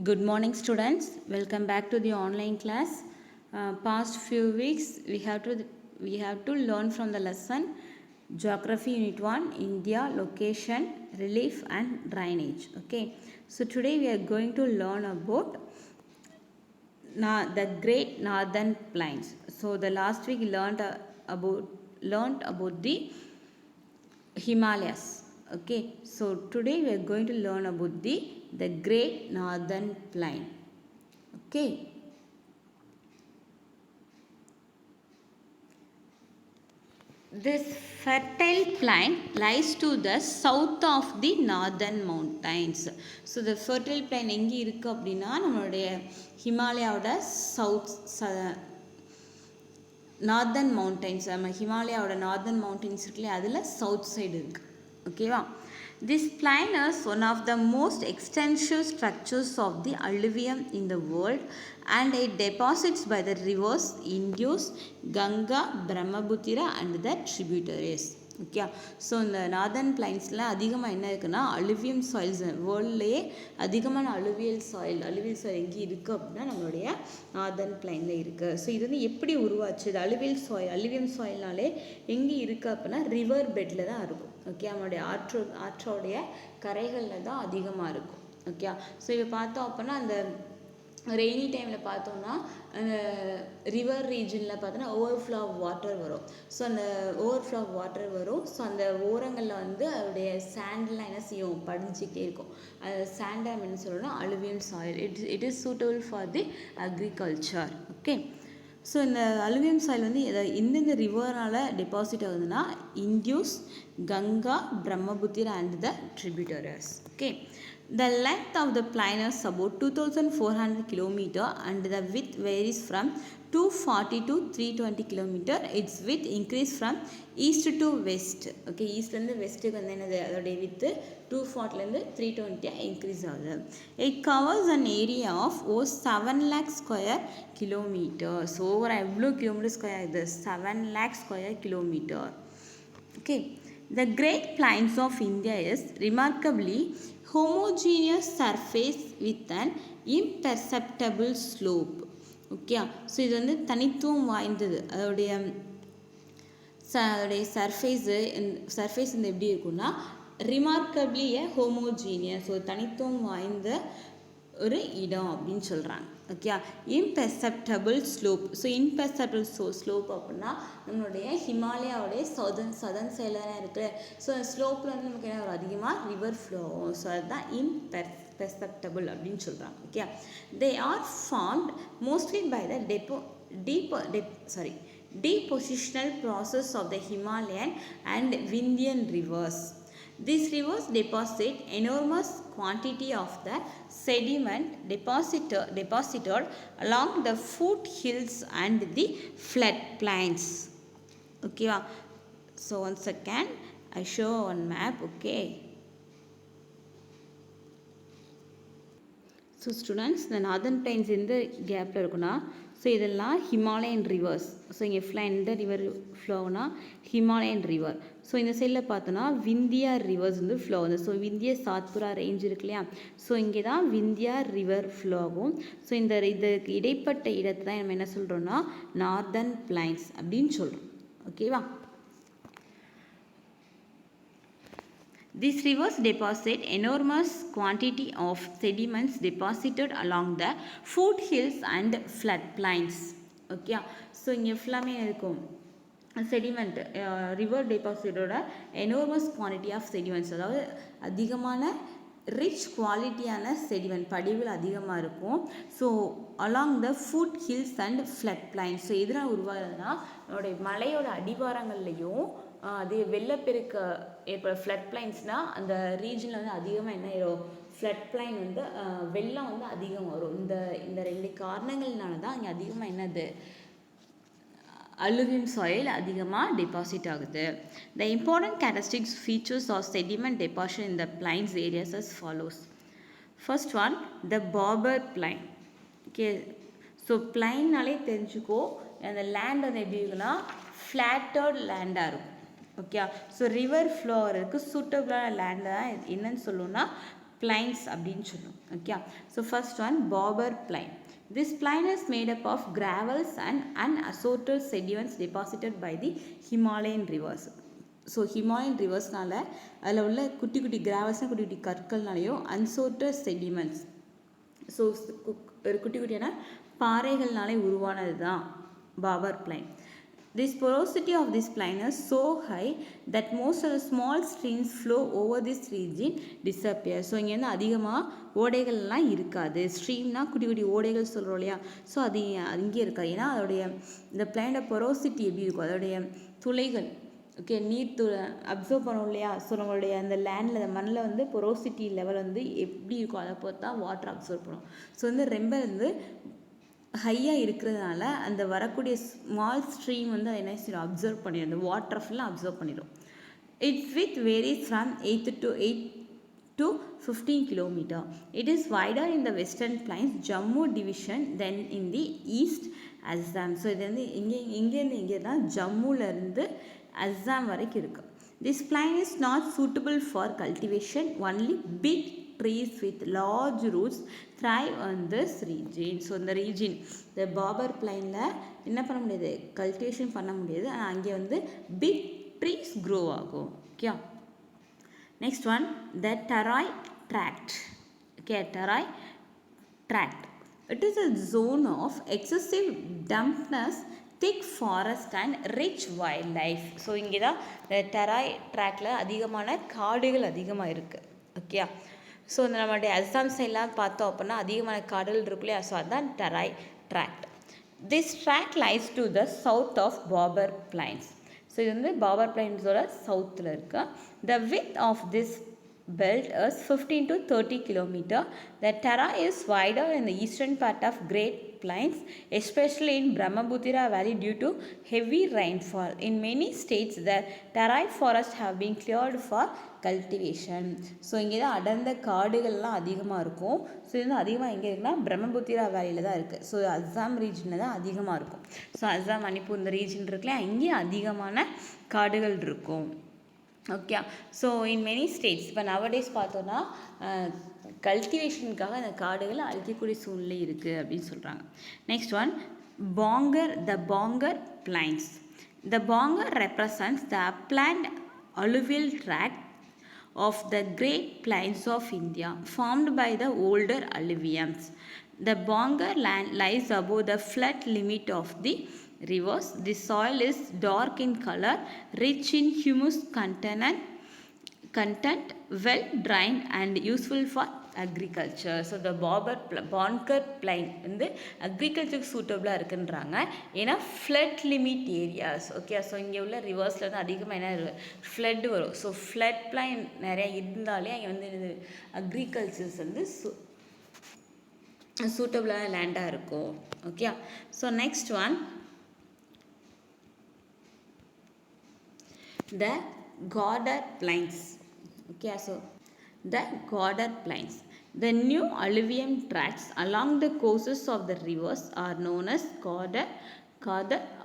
Good morning, students. Welcome back to the online class. Past few weeks we have to learn from the lesson Geography Unit 1 India Location, Relief and Drainage. Okay. So today we are going to learn about the Great Northern Plains. So the last week we learned about the Himalayas. Okay, so today we are going to learn about the Great Northern Plain. Okay, this fertile plain lies to the south of the northern mountains. So the fertile plain எங்கே இருக்கு அப்படின்னா நம்மளுடைய ஹிமாலயாவோட northern mountains நம்ம ஹிமாலயாவோட northern mountains இருக்குல்லையே அதில் south side இருக்குது. ஓகேவா? This plain is one of the most extensive structures of the alluvium in the world and it deposits by the rivers Indus, Ganga, Brahmaputra and the tributaries. Okay, so இந்த northern பிளைன்ஸில் அதிகமாக என்ன இருக்குன்னா அலுவியம் soils, வேர்ல்ட்லேயே அதிகமான alluvial soil எங்கே இருக்குது அப்படின்னா நம்மளுடைய northern பிளைனில் இருக்குது. ஸோ இது வந்து எப்படி உருவாச்சு? இது அலுவியம் சாயில்னாலே எங்கே இருக்குது அப்படின்னா ரிவர் பெட்டில் தான் இருக்கும். ஓகே, நம்மளுடைய ஆற்றோடைய கரைகளில் தான் அதிகமாக இருக்கும். ஓகே, ஸோ இப்போ பார்த்தோம் அப்படின்னா அந்த ரெய்னி டைமில் பார்த்தோம்னா அந்த ரிவர் ரீஜனில் பார்த்தோன்னா ஓவர்ஃப்ளோ ஆஃப் வாட்டர் வரும். ஸோ அந்த ஓவர்ஃப்ளோ ஆஃப் வாட்டர் வரும். ஸோ அந்த ஓரங்களில் வந்து அதோடைய சாண்ட்லாம் என்ன செய்யும், படிஞ்சிக்கிட்டே இருக்கும். அது சாண்டை என்ன சொல்லணும்னா alluvial soil. It is suitable for the agriculture. Okay, so இந்த அலுவியம் சாயில் வந்து எந்தெந்த ரிவரால் டெபாசிட் ஆகுதுன்னா induce, Ganga, Brahmaputra and the tributaries. Okay, the length of the plain is about 2400 km and the width varies from 240 to 320 km. Its width increase from east to west. Okay, eastலேருந்து வெஸ்ட்டுக்கு வந்து என்னது அதோடைய with 240லேருந்து 320 increase ஆகுது. It covers an area of over 7 lakh square kilometers. Over எவ்வளோ kilometre square ஆகுது? 7 lakh square kilometer. Okay, the Great Plains of India is remarkably homogeneous surface with an imperceptible slope. Okay, so இது வந்து தனித்துவம் வாய்ந்தது. அதோடைய surface வந்து எப்படி இருக்குன்னா ரிமார்க்கபிளி ஹோமோஜீனியஸ், ஒரு தனித்துவம் வாய்ந்த ஒரு இடம் அப்படின்னு சொல்கிறாங்க. Okay, imperceptible slope. So imperceptible slope அப்படின்னா நம்மளுடைய ஹிமாலயாவுடைய சதன் சைடில் தானே இருக்குது. ஸோ ஸ்லோப்பில் வந்து நமக்கு என்ன வரும், அதிகமாக ரிவர் ஃப்ளோ ஆகும். ஸோ அதுதான் இம்பெர்செப்டபிள் அப்படின்னு சொல்கிறாங்க. Okay, they are formed mostly by the depositional process of the Himalayan and Vindhyan rivers. These rivers deposit enormous quantity of the sediment deposited along the foothills and the floodplains. Okay, so once again I show one map. Okay, so students இந்த northern plains எந்த கேப்பில் இருக்குன்னா, so இதெல்லாம் Himalayan reverse. So இங்கே எந்த river ஃப்ளோனா Himalayan river. So இந்த சைடில் பார்த்தோன்னா விந்தியா ரிவர்ஸ் வந்து ஃப்ளோ ஆகுது. ஸோ விந்தியா சாத்புரா ரேஞ்ச் இருக்கு இல்லையா, ஸோ இங்கே தான் விந்தியா ரிவர் ஃப்ளோ ஆகும். ஸோ இதுக்கு இடைப்பட்ட இடத்தை தான் நம்ம என்ன சொல்கிறோன்னா நார்தன் பிளைன்ஸ் அப்படின்னு சொல்கிறோம். ஓகேவா? These rivers deposit enormous quantity of sediments deposited along the foothills and floodplains. Okay, so இங்கே ஃபுல்லாமே இருக்கும் செடிமெண்ட், ரிவர் டெபாசிட்டோட எனோர்மஸ் குவான்டிட்டி ஆஃப் செடிமெண்ட்ஸ், அதாவது அதிகமான ரிச் குவாலிட்டியான செடிமெண்ட் படிவில் அதிகமாக இருக்கும். So along the foothills and flood plains. So எதனால் உருவாகுதுன்னா நம்மளுடைய மலையோட அடிவாரங்கள்லையும் அது வெள்ளப்பெருக்க ஃப்ளட் பிளைன்ஸ்னால் அந்த ரீஜனில் வந்து அதிகமாக என்ன ஆயிரும், ஃப்ளட் பிளைன் வந்து வெள்ளம் வந்து அதிகம் வரும். இந்த ரெண்டு காரணங்கள்னால தான் இங்கே அதிகமாக என்னது அலுவியம் சாயில் அதிகமாக டெபாசிட் ஆகுது. The important characteristics features of sediment deposition in the plains areas as follows. First one, the Barber Plain. Okay, so பிளைன்னாலே தெரிஞ்சுக்கோ அந்த லேண்ட் வந்து எப்படி இருக்குன்னா ஃப்ளாட்டட் லேண்டாக இருக்கும். ஓகே, ஸோ ரிவர் ஃப்ளோருக்கு சூட்டபிளான லேண்ட் தான் என்னன்னு சொல்லணும்னா plains அப்படின்னு சொல்லுவோம். Okay, so first one Bhabar plain. This plain is made up of gravels and unassorted sediments deposited by the Himalayan rivers. So Himalayan ரிவர்ஸ்னால அதில் உள்ள குட்டி குட்டி கிராவல்ஸ்னால் குட்டி குட்டி கற்கள்னாலேயும் அன்சோர்டட் செடிமெண்ட்ஸ், ஸோ ஒரு குட்டி குட்டியான பாறைகள்னாலே உருவானது தான் Bhabar plain. This porosity of this plain is so high that most of the small streams flow over this region disappear. So இங்கே வந்து அதிகமாக ஓடைகள்லாம் இருக்காது. ஸ்ட்ரீம்னா குட்டி குட்டி ஓடைகள் சொல்கிறோம் இல்லையா, ஸோ அது அங்கே இருக்காது. ஏன்னா அதோடைய இந்த பிளைனோட பொரோசிட்டி எப்படி இருக்கும், அதோடைய துளைகள் ஓகே நீர் அப்சர்வ் பண்ணோம் இல்லையா, ஸோ நம்மளுடைய அந்த லேண்டில் அந்த மண்ணில் வந்து பொரோசிட்டி லெவல் வந்து எப்படி இருக்கும் அதை பொறுத்து தான் வாட்டர் அப்சர்வ் பண்ணும். ஸோ வந்து ரொம்ப வந்து ஹையாக இருக்கிறதுனால அந்த வரக்கூடிய ஸ்மால் ஸ்ட்ரீம் வந்து அதை என்ன செய்யும் அப்சர்வ் பண்ணிடும், அந்த வாட்டர் ஃபுல்லாக அப்சர்வ் பண்ணிடும். It's with varies from 8 to 15 kilometer. It is wider in the western plains, Jammu division, than in the east Assam. So இது வந்து இங்கேருந்து இங்கே தான் ஜம்முலேருந்து அஸ்ஸாம் வரைக்கும் இருக்குது. This plain is not suitable for cultivation. Only big trees with large roots thrive on this region. So இந்த region இந்த பாபர் பிளைனில் என்ன பண்ண முடியாது, கல்டிவேஷன் பண்ண முடியாது, ஆனால் அங்கே வந்து பிக் ட்ரீஸ் க்ரோ ஆகும். Okay, next one the Terai tract. Okay, Tarai tract. It is a zone of excessive dampness, thick forest and rich wildlife. So இங்கே தான் இந்த டராய் ட்ராக்டில் அதிகமான காடுகள் அதிகமாக இருக்குது. ஓகே, ஸோ இந்த நம்மளுடைய அஸ்ஸாம் சைட்லாம் பார்த்தோம் அப்படின்னா அதிகமான காடுகள் இருக்கு இல்லையா, ஸோ அதுதான் Terai tract. This tract lies to the south of Bhabar plains. So இது வந்து பாபர் பிளைன்ஸோட சவுத்தில் இருக்கு. The width of this belt is 15 to 30 kilometer. The Tarai is wider in the eastern part of Great Plains, especially in Brahmaputra Valley due to heavy rainfall. In many states, the Tarai forests have been cleared for cultivation. So இங்கே தான் அடர்ந்த காடுகள்லாம் அதிகமாக இருக்கும். So இது வந்து அதிகமாக எங்கே இருக்குன்னா பிரம்மபுத்திரா வேலியில் தான் இருக்குது. ஸோ அஸ்ஸாம் ரீஜனில் தான் அதிகமாக இருக்கும். ஸோ அஸ்ஸாம் மணிப்பூர் இந்த ரீஜன் இருக்குல்ல, இங்கே அதிகமான காடுகள் இருக்கும். Okay, so in many states இப்போ நவடேஸ் பார்த்தோன்னா கல்டிவேஷனுக்காக அந்த காடுகளை அழிக்கக்கூடிய சூழ்நிலை இருக்குது அப்படின்னு சொல்கிறாங்க. Next one Bhangar, the Bhangar plains. The Bhangar represents the upland alluvial tract of the Great Plains of India formed by the older alluviums. The Bongar land lies above the flood limit of the rivers. The soil is dark in color, rich in humus content, well drained and useful for agriculture. So the Bongar plain வந்து அக்ரிகல்ச்சருக்கு சூட்டபிளாக இருக்குன்றாங்க. ஏன்னா flood limit areas. Okay, so இங்கே உள்ள ரிவர்ஸில் வந்து அதிகமாக என்ன flood வரும். ஸோ ஃப்ளட் பிளைன் நிறையா இருந்தாலே அங்கே வந்து அக்ரிகல்ச்சர்ஸ் வந்து சூட்டபிளான லேண்டாக இருக்கும். Okay, so next one the Gauder Plains. Okay, so the Gauder Plains. The new alluvium tracts along the courses of the rivers are known as Gauder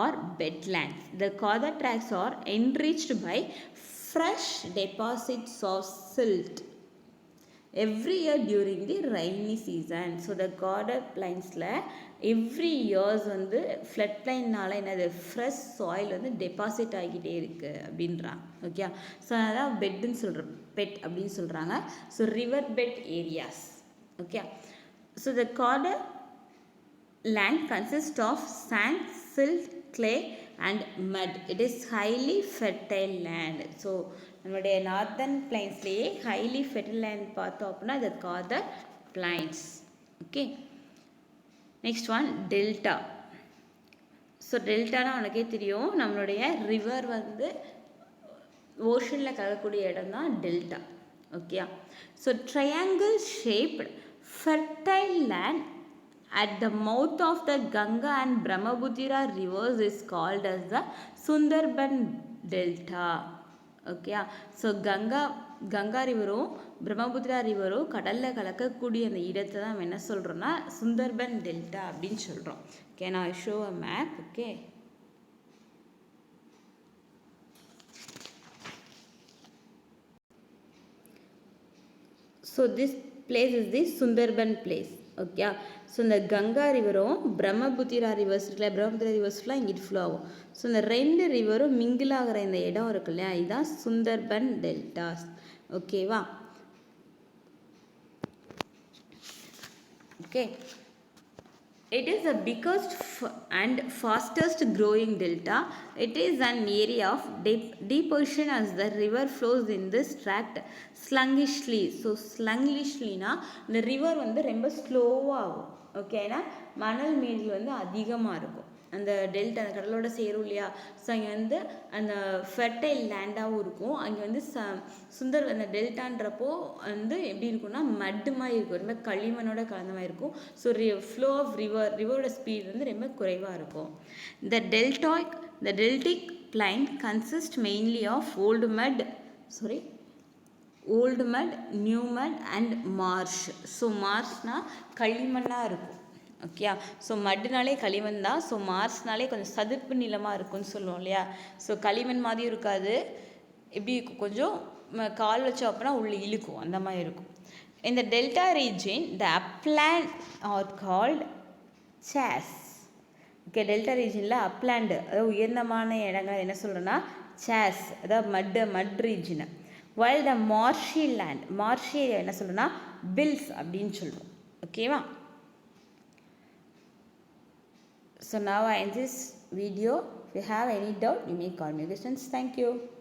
or bedlands. The Gauder tracts are enriched by fresh deposits of silt every year during the rainy season. So the Gauder Plainsல every years வந்து flood பிளைன்னால என்னது fresh soil வந்து deposit ஆகிக்கிட்டே இருக்குது அப்படின்றாங்க. Okay, so அதான் பெட்டுன்னு சொல்கிறோம், பெட் அப்படின்னு சொல்கிறாங்க. So river bed areas. Okay, so the Kadar land consists of sand, silt, clay and mud. It is highly fertile land. So நம்மளுடைய நார்தர்ன் பிளைன்ஸ்லேயே ஹைலி ஃபெர்டைல் லேண்ட் பார்த்தோம் அப்படின்னா இது Khadar plains. Okay, next one delta. So டெல்டானா உனக்கே தெரியும், நம்மளுடைய river வந்து ஓஷனில் கலக்கக்கூடிய இடம் தான் delta. Okay, so triangle shaped fertile land at the mouth of the Ganga and Brahmaputra rivers is called as the Sundarban Delta. Okay, so Ganga ரிவரும் பிரம்மபுத்திரா ரிவரும் கடலில் கலக்கக்கூடிய அந்த இடத்தை தான் நம்ம என்ன சொல்கிறோன்னா சுந்தர்பன் டெல்டா அப்படின்னு சொல்கிறோம். ஓகே, நான் show a map. Okay, so this place is the Sundarban place. Okay. So இந்த கங்கா ரிவரும் பிரம்மபுத்திரா ரிவர்ஸ் இருக்குல்ல, பிரம்மபுத்திரா ரிவர்ஸ்லாம் இங்கிட்டு ஃப்ளோ ஆகும். ஸோ இந்த 2 ரிவரும் மிங்கிள் ஆகிற இந்த இடம் இருக்கு இல்லையா, இதுதான் சுந்தர்பன் டெல்டாஸ். ஓகேவா? Okay. It is the biggest and fastest growing delta. It is an area of deep ocean as the river flows in this tract sluggishly. So sluggishly na the river வந்து ரொம்ப ஸ்லோவாக ஆகும். ஓகேனா மணல் மேடு வந்து அதிகமாக இருக்கும் அந்த டெல்டா, அந்த கடலோட சேரும் இல்லையா. ஸோ அங்கே வந்து அந்த ஃபெர்டைல் லேண்டாகவும் இருக்கும். அங்கே வந்து சுந்தர் அந்த டெல்டான்றப்போ வந்து எப்படி இருக்கும்னா மட்டு மாதிரி இருக்கும், ரொம்ப களிமண்ணோட கலந்த மாதிரி இருக்கும். ஸோ ஃப்ளோ ஆஃப் ரிவரோட ஸ்பீட் வந்து ரொம்ப குறைவாக இருக்கும். The deltic plain consists mainly of old mud, new mud and marsh. So மார்ஷ்னா களிமண்ணாக இருக்கும். ஓகே. ஸோ மட்னாலே களிமண் தான். ஸோ மார்ஸ்னாலே கொஞ்சம் சதுப்பு நிலமாக இருக்கும்னு சொல்லுவோம் இல்லையா. ஸோ களிமண் மாதிரியும் இருக்காது, எப்படி இருக்கும், கொஞ்சம் கால் வச்சோம் அப்படின்னா உள்ளே இழுக்கும், அந்த மாதிரி இருக்கும். இந்த delta region the upland are called சாஸ். ஓகே. டெல்டா ரீஜனில் அப்லாண்டு, அதாவது உயர்ந்தமான இடங்கள் என்ன சொல்கிறேன்னா சாஸ், அதாவது மட் ரீஜனை. While the marshy land, marshy area என்ன சொல்கிறேன்னா பில்ஸ் அப்படின்னு சொல்கிறோம். ஓகேவா? So now I end this video. If you have any doubt, you may call me. Thank you.